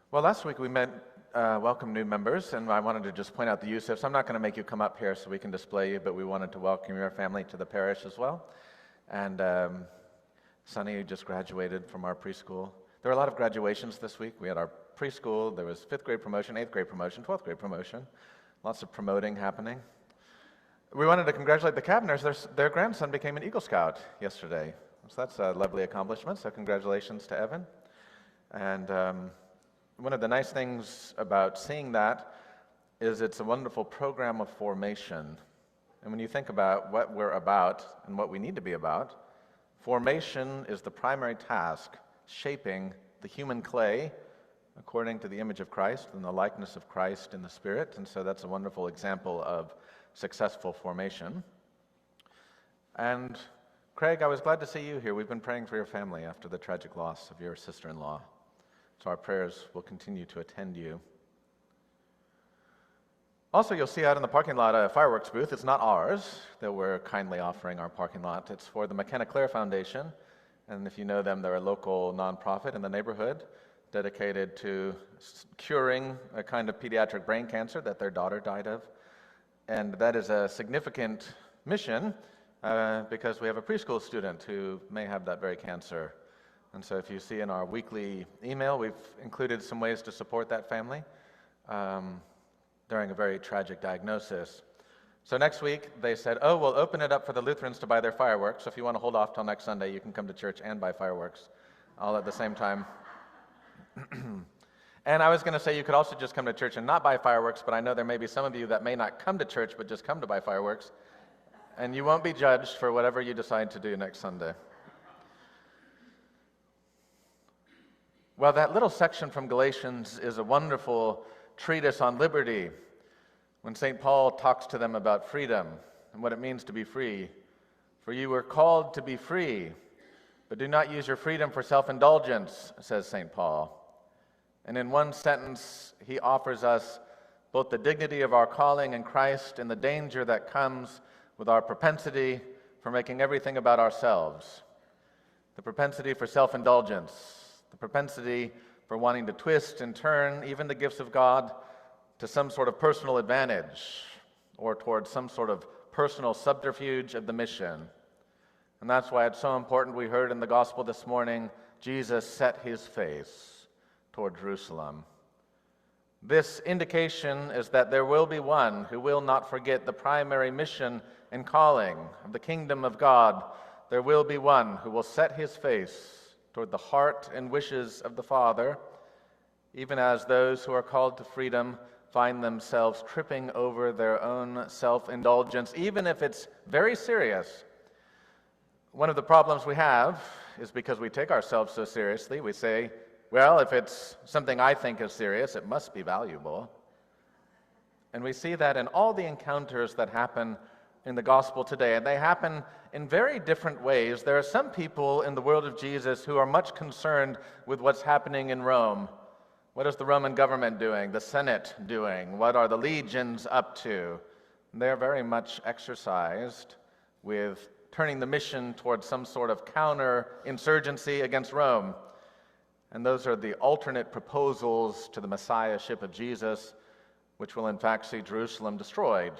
Well, last week we welcomed new members, and I wanted to just point out the Yusufs. I'm not going to make you come up here so we can display you, but we wanted to welcome your family to the parish as well. And Sonny just graduated from our preschool. There were a lot of graduations this week. We had our preschool, there was 5th grade promotion, 8th grade promotion, 12th grade promotion. Lots of promoting happening. We wanted to congratulate the Kavners. Their grandson became an Eagle Scout yesterday. So that's a lovely accomplishment, so congratulations to Evan. And one of the nice things about seeing that is it's a wonderful program of formation. And when you think about what we're about and what we need to be about, formation is the primary task, shaping the human clay according to the image of Christ and the likeness of Christ in the Spirit. And so that's a wonderful example of successful formation. And Craig, I was glad to see you here. We've been praying for your family after the tragic loss of your sister-in-law. So our prayers will continue to attend you. Also, you'll see out in the parking lot a fireworks booth. It's not ours that we're kindly offering our parking lot. It's for the McKenna Clare Foundation. And if you know them, they're a local nonprofit in the neighborhood dedicated to curing a kind of pediatric brain cancer that their daughter died of. And that is a significant mission because we have a preschool student who may have that very cancer. And so if you see in our weekly email, we've included some ways to support that family during a very tragic diagnosis. So next week, they said, oh, we'll open it up for the Lutherans to buy their fireworks. So if you want to hold off till next Sunday, you can come to church and buy fireworks all at the same time. And I was going to say you could also just come to church and not buy fireworks, but I know there may be some of you that may not come to church but just come to buy fireworks. And you won't be judged for whatever you decide to do next Sunday. Well, that little section from Galatians is a wonderful treatise on liberty. When St. Paul talks to them about freedom and what it means to be free. For you were called to be free, but do not use your freedom for self-indulgence, says St. Paul. And in one sentence, he offers us both the dignity of our calling in Christ and the danger that comes with our propensity for making everything about ourselves. The propensity for self-indulgence. The propensity for wanting to twist and turn even the gifts of God to some sort of personal advantage or towards some sort of personal subterfuge of the mission. And that's why it's so important. We heard in the gospel this morning, Jesus set his face toward Jerusalem. This indication is that there will be one who will not forget the primary mission and calling of the kingdom of God. There will be one who will set his face toward the heart and wishes of the Father, even as those who are called to freedom find themselves tripping over their own self-indulgence, even if it's very serious. One of the problems we have is because we take ourselves so seriously, we say, well, if it's something I think is serious, it must be valuable. And we see that in all the encounters that happen in the gospel today, and they happen in very different ways. There are some people in the world of Jesus who are much concerned with what's happening in Rome. What is the Roman government doing? The Senate doing? What are the legions up to? They're very much exercised with turning the mission towards some sort of counter-insurgency against Rome. And those are the alternate proposals to the messiahship of Jesus, which will in fact see Jerusalem destroyed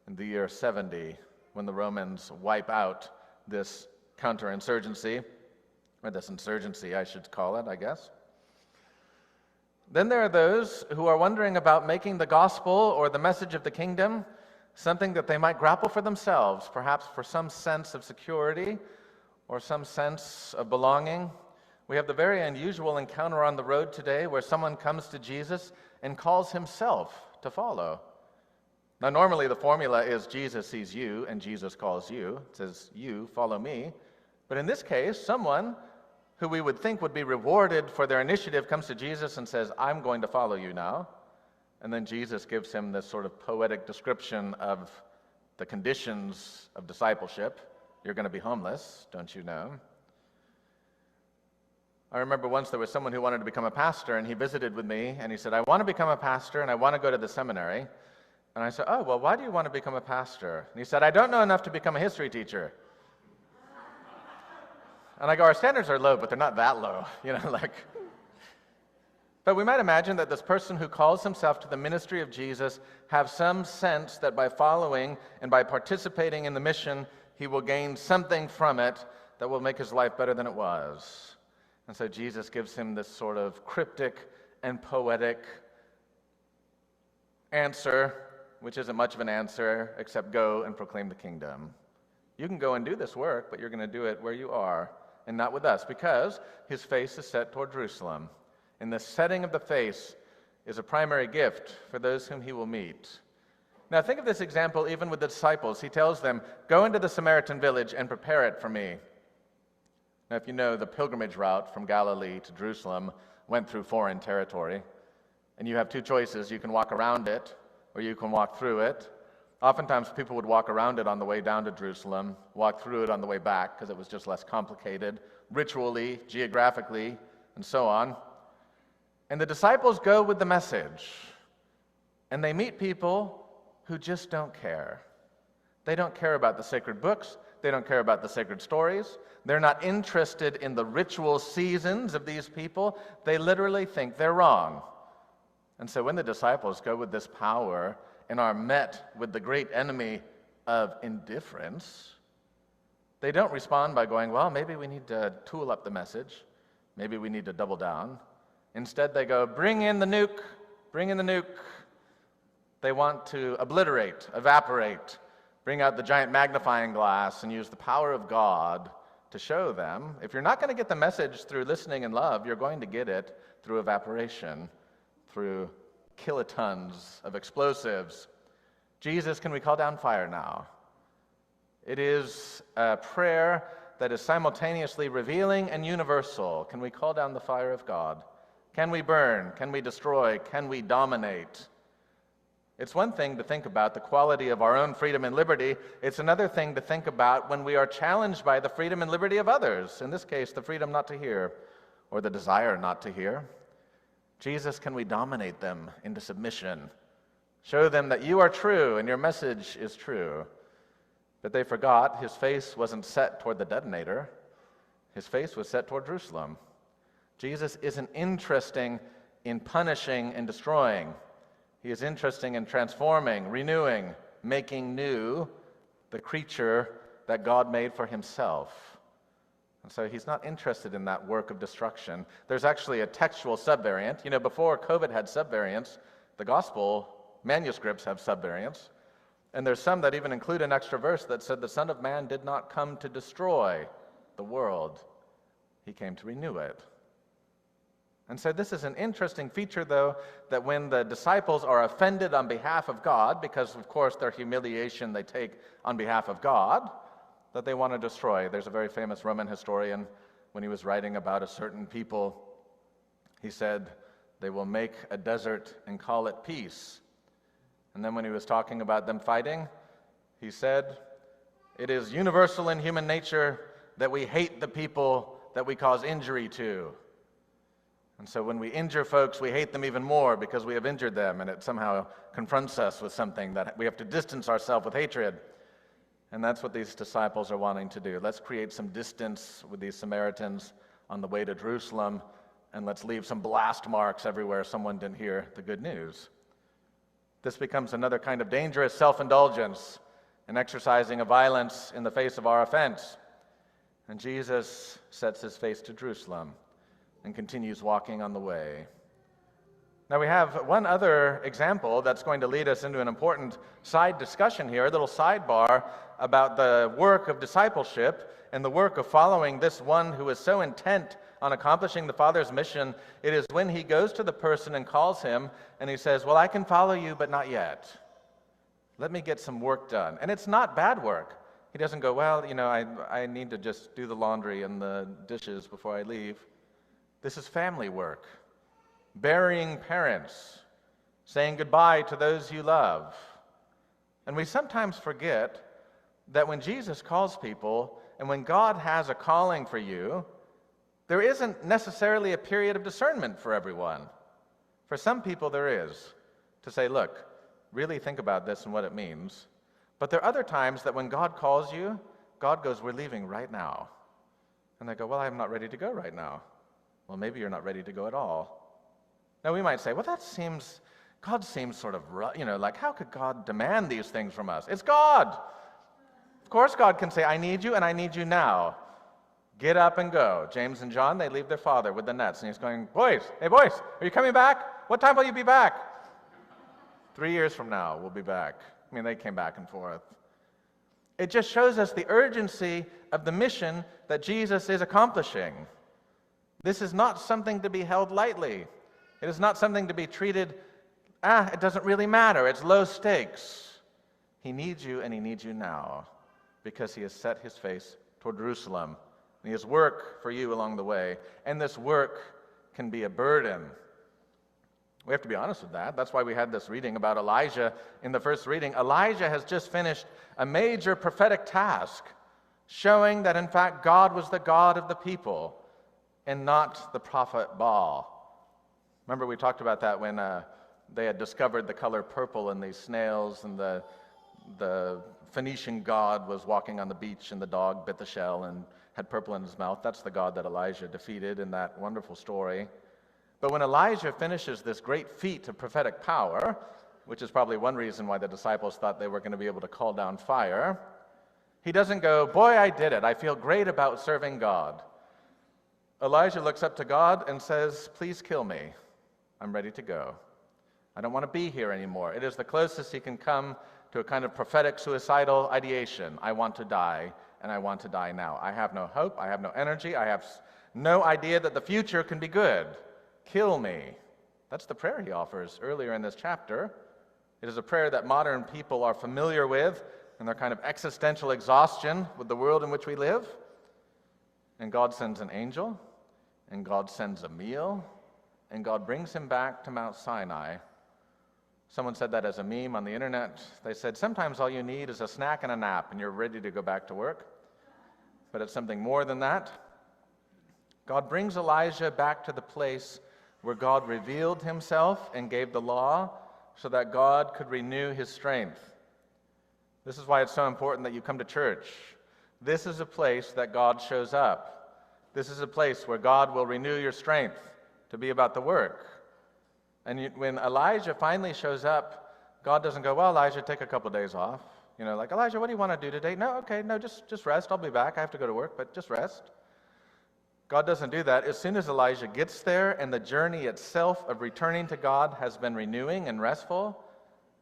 in the year 70, when the Romans wipe out this counterinsurgency, or this insurgency, I should call it, I guess. Then there are those who are wondering about making the gospel or the message of the kingdom something that they might grapple for themselves, perhaps for some sense of security or some sense of belonging. We have the very unusual encounter on the road today where someone comes to Jesus and calls himself to follow. Now, normally the formula is Jesus sees you and Jesus calls you. It says, you follow me. But in this case, someone who we would think would be rewarded for their initiative comes to Jesus and says, I'm going to follow you now. And then Jesus gives him this sort of poetic description of the conditions of discipleship. You're going to be homeless, don't you know? I remember once there was someone who wanted to become a pastor, and he visited with me, and he said, I want to become a pastor, and I want to go to the seminary. And I said, oh, well, why do you want to become a pastor? And he said, I don't know enough to become a history teacher. And I go, our standards are low, but they're not that low. But we might imagine that this person who calls himself to the ministry of Jesus have some sense that by following and by participating in the mission, he will gain something from it that will make his life better than it was. And so Jesus gives him this sort of cryptic and poetic answer, which isn't much of an answer, except go and proclaim the kingdom. You can go and do this work, but you're going to do it where you are and not with us, because his face is set toward Jerusalem. And the setting of the face is a primary gift for those whom he will meet. Now think of this example even with the disciples. He tells them, go into the Samaritan village and prepare it for me. Now if you know, the pilgrimage route from Galilee to Jerusalem went through foreign territory. And you have two choices. You can walk around it, or you can walk through it. Oftentimes people would walk around it on the way down to Jerusalem, walk through it on the way back, because it was just less complicated, ritually, geographically, and so on. And the disciples go with the message, and they meet people who just don't care. They don't care about the sacred books. They don't care about the sacred stories. They're not interested in the ritual seasons of these people. They literally think they're wrong. And so when the disciples go with this power and are met with the great enemy of indifference, they don't respond by going, well, maybe we need to tool up the message. Maybe we need to double down. Instead, they go, bring in the nuke, bring in the nuke. They want to obliterate, evaporate, bring out the giant magnifying glass and use the power of God to show them. If you're not going to get the message through listening and love, you're going to get it through evaporation, through kilotons of explosives. Jesus, can we call down fire now? It is a prayer that is simultaneously revealing and universal. Can we call down the fire of God? Can we burn? Can we destroy? Can we dominate? It's one thing to think about the quality of our own freedom and liberty. It's another thing to think about when we are challenged by the freedom and liberty of others. In this case, the freedom not to hear, or the desire not to hear. Jesus, can we dominate them into submission? Show them that you are true and your message is true. But they forgot his face wasn't set toward the detonator. His face was set toward Jerusalem. Jesus isn't interested in punishing and destroying. He is interested in transforming, renewing, making new the creature that God made for himself. And so he's not interested in that work of destruction. There's actually a textual subvariant. You know, before COVID had subvariants, the gospel manuscripts have subvariants. And there's some that even include an extra verse that said the Son of Man did not come to destroy the world. He came to renew it. And so this is an interesting feature, though, that when the disciples are offended on behalf of God, because, of course, their humiliation they take on behalf of God, that they want to destroy. There's a very famous Roman historian, when he was writing about a certain people, he said, they will make a desert and call it peace. And then when he was talking about them fighting, he said, it is universal in human nature that we hate the people that we cause injury to. And so when we injure folks, we hate them even more because we have injured them, and it somehow confronts us with something that we have to distance ourselves with hatred. And that's what these disciples are wanting to do. Let's create some distance with these Samaritans on the way to Jerusalem, and let's leave some blast marks everywhere someone didn't hear the good news. This becomes another kind of dangerous self-indulgence and exercising of violence in the face of our offense. And Jesus sets his face to Jerusalem and continues walking on the way. Now we have one other example that's going to lead us into an important side discussion here, a little sidebar about the work of discipleship and the work of following this one who is so intent on accomplishing the Father's mission. It is when he goes to the person and calls him and he says, well, I can follow you, but not yet. Let me get some work done. And it's not bad work. He doesn't go, well, you know, I need to just do the laundry and the dishes before I leave. This is family work. Burying parents, saying goodbye to those you love. And we sometimes forget that when Jesus calls people and when God has a calling for you, there isn't necessarily a period of discernment for everyone. For some people there is, to say, look, really think about this and what it means. But there are other times that when God calls you, God goes, we're leaving right now. And they go, well, I'm not ready to go right now. Well, maybe you're not ready to go at all. Now we might say, well, God seems sort of, like how could God demand these things from us? It's God. Of course God can say, I need you and I need you now. Get up and go. James and John, they leave their father with the nets. And he's going, hey boys, are you coming back? What time will you be back? 3 years from now, we'll be back. I mean, they came back and forth. It just shows us the urgency of the mission that Jesus is accomplishing. This is not something to be held lightly. It is not something to be treated, it doesn't really matter. It's low stakes. He needs you and he needs you now because he has set his face toward Jerusalem. And he has work for you along the way. And this work can be a burden. We have to be honest with that. That's why we had this reading about Elijah in the first reading. Elijah has just finished a major prophetic task, showing that in fact God was the God of the people and not the prophet Baal. Remember we talked about that when they had discovered the color purple in these snails, and the Phoenician god was walking on the beach and the dog bit the shell and had purple in his mouth. That's the God that Elijah defeated in that wonderful story. But when Elijah finishes this great feat of prophetic power, which is probably one reason why the disciples thought they were going to be able to call down fire, he doesn't go, boy, I did it. I feel great about serving God. Elijah looks up to God and says, please kill me. I'm ready to go. I don't want to be here anymore. It is the closest he can come to a kind of prophetic suicidal ideation. I want to die, and I want to die now. I have no hope. I have no energy. I have no idea that the future can be good. Kill me. That's the prayer he offers earlier in this chapter. It is a prayer that modern people are familiar with in their kind of existential exhaustion with the world in which we live. And God sends an angel, and God sends a meal, and God brings him back to Mount Sinai. Someone said that as a meme on the internet. They said, sometimes all you need is a snack and a nap, and you're ready to go back to work. But it's something more than that. God brings Elijah back to the place where God revealed himself and gave the law so that God could renew his strength. This is why it's so important that you come to church. This is a place that God shows up. This is a place where God will renew your strength to be about the work. And when Elijah finally shows up, God doesn't go, well, Elijah, take a couple days off. Like, Elijah, what do you want to do today? No, just rest. I'll be back. I have to go to work, but just rest. God doesn't do that. As soon as Elijah gets there and the journey itself of returning to God has been renewing and restful,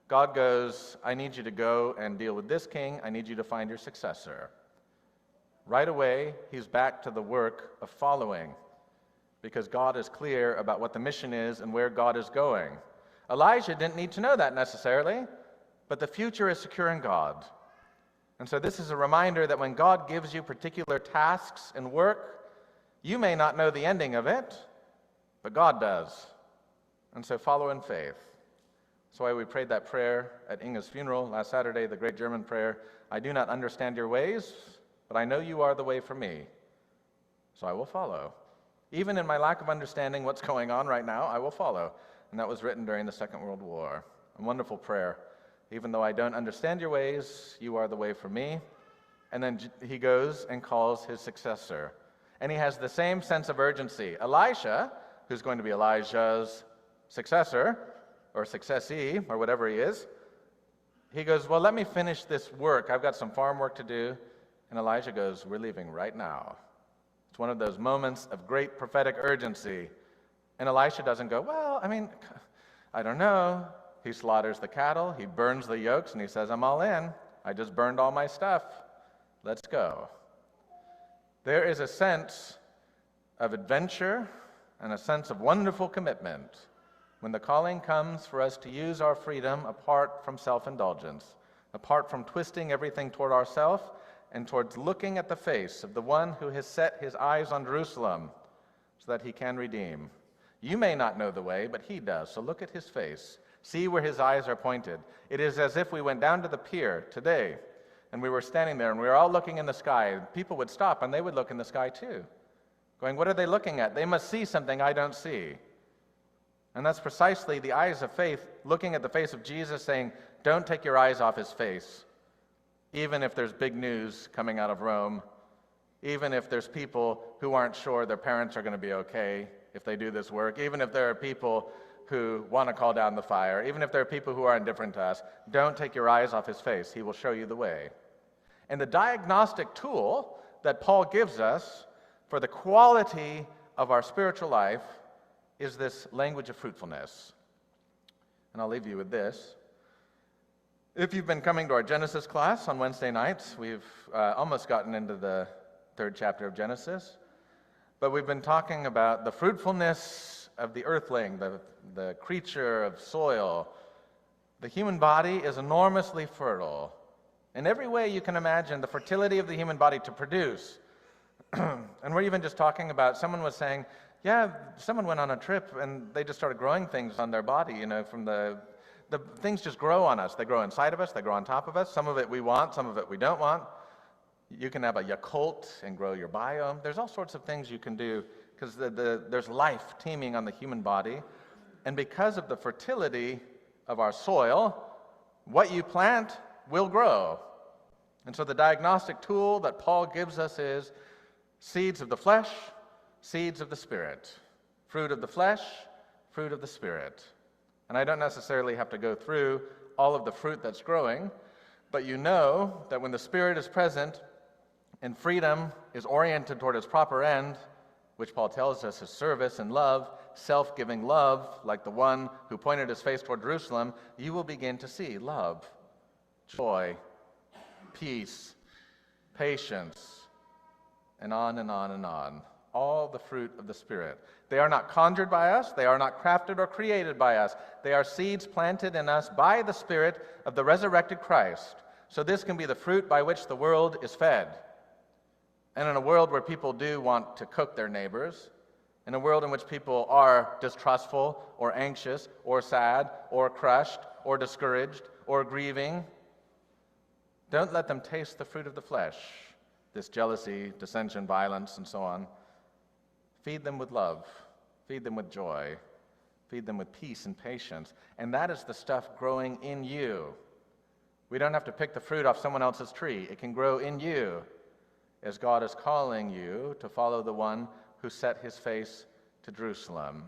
God goes, I need you to go and deal with this king. I need you to find your successor. Right away, he's back to the work of following, because God is clear about what the mission is and where God is going. Elijah didn't need to know that necessarily, but the future is secure in God. And so this is a reminder that when God gives you particular tasks and work, you may not know the ending of it, but God does. And so follow in faith. That's why we prayed that prayer at Inge's funeral last Saturday, the great German prayer, I do not understand your ways, but I know you are the way for me, so I will follow. Even in my lack of understanding what's going on right now, I will follow. And that was written during the Second World War. A wonderful prayer. Even though I don't understand your ways, you are the way for me. And then he goes and calls his successor. And he has the same sense of urgency. Elisha, who's going to be Elijah's successor, or successee, or whatever he is, he goes, well, let me finish this work. I've got some farm work to do. And Elijah goes, we're leaving right now. It's one of those moments of great prophetic urgency. And Elisha doesn't go, well, I don't know. He slaughters the cattle, he burns the yokes, and he says, I'm all in. I just burned all my stuff. Let's go. There is a sense of adventure and a sense of wonderful commitment when the calling comes for us to use our freedom apart from self-indulgence, apart from twisting everything toward ourselves, and towards looking at the face of the one who has set his eyes on Jerusalem so that he can redeem. You may not know the way, but he does, so look at his face. See where his eyes are pointed. It is as if we went down to the pier today, and we were standing there, and we were all looking in the sky. People would stop, and they would look in the sky too, going, what are they looking at? They must see something I don't see. And that's precisely the eyes of faith, looking at the face of Jesus, saying, don't take your eyes off his face. Even if there's big news coming out of Rome, even if there's people who aren't sure their parents are going to be okay if they do this work, even if there are people who want to call down the fire, even if there are people who are indifferent to us, don't take your eyes off his face. He will show you the way. And the diagnostic tool that Paul gives us for the quality of our spiritual life is this language of fruitfulness. And I'll leave you with this. If you've been coming to our Genesis class on Wednesday nights, we've almost gotten into the 3rd chapter of Genesis, but we've been talking about the fruitfulness of the earthling, the creature of soil. The human body is enormously fertile. In every way you can imagine, the fertility of the human body to produce. And we're even just talking about, someone was saying, yeah, someone went on a trip and they just started growing things on their body, from the things just grow on us. They grow inside of us, they grow on top of us. Some of it we want, some of it we don't want. You can have a Yakult and grow your biome. There's all sorts of things you can do because there's life teeming on the human body. And because of the fertility of our soil, what you plant will grow. And so the diagnostic tool that Paul gives us is seeds of the flesh, seeds of the Spirit. Fruit of the flesh, fruit of the Spirit. And I don't necessarily have to go through all of the fruit that's growing, but you know that when the Spirit is present and freedom is oriented toward its proper end, which Paul tells us is service and love, self-giving love, like the one who pointed his face toward Jerusalem, you will begin to see love, joy, peace, patience, and on and on and on. All the fruit of the Spirit. They are not conjured by us. They are not crafted or created by us. They are seeds planted in us by the Spirit of the resurrected Christ. So this can be the fruit by which the world is fed. And in a world where people do want to cook their neighbors, in a world in which people are distrustful or anxious or sad or crushed or discouraged or grieving, don't let them taste the fruit of the flesh, this jealousy, dissension, violence, and so on. Feed them with love. Feed them with joy. Feed them with peace and patience. And that is the stuff growing in you. We don't have to pick the fruit off someone else's tree. It can grow in you as God is calling you to follow the one who set his face to Jerusalem.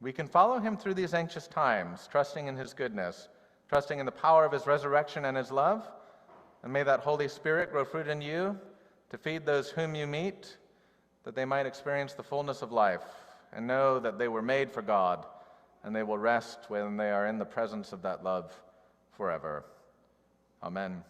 We can follow him through these anxious times, trusting in his goodness, trusting in the power of his resurrection and his love. And may that Holy Spirit grow fruit in you to feed those whom you meet, that they might experience the fullness of life and know that they were made for God, and they will rest when they are in the presence of that love forever. Amen.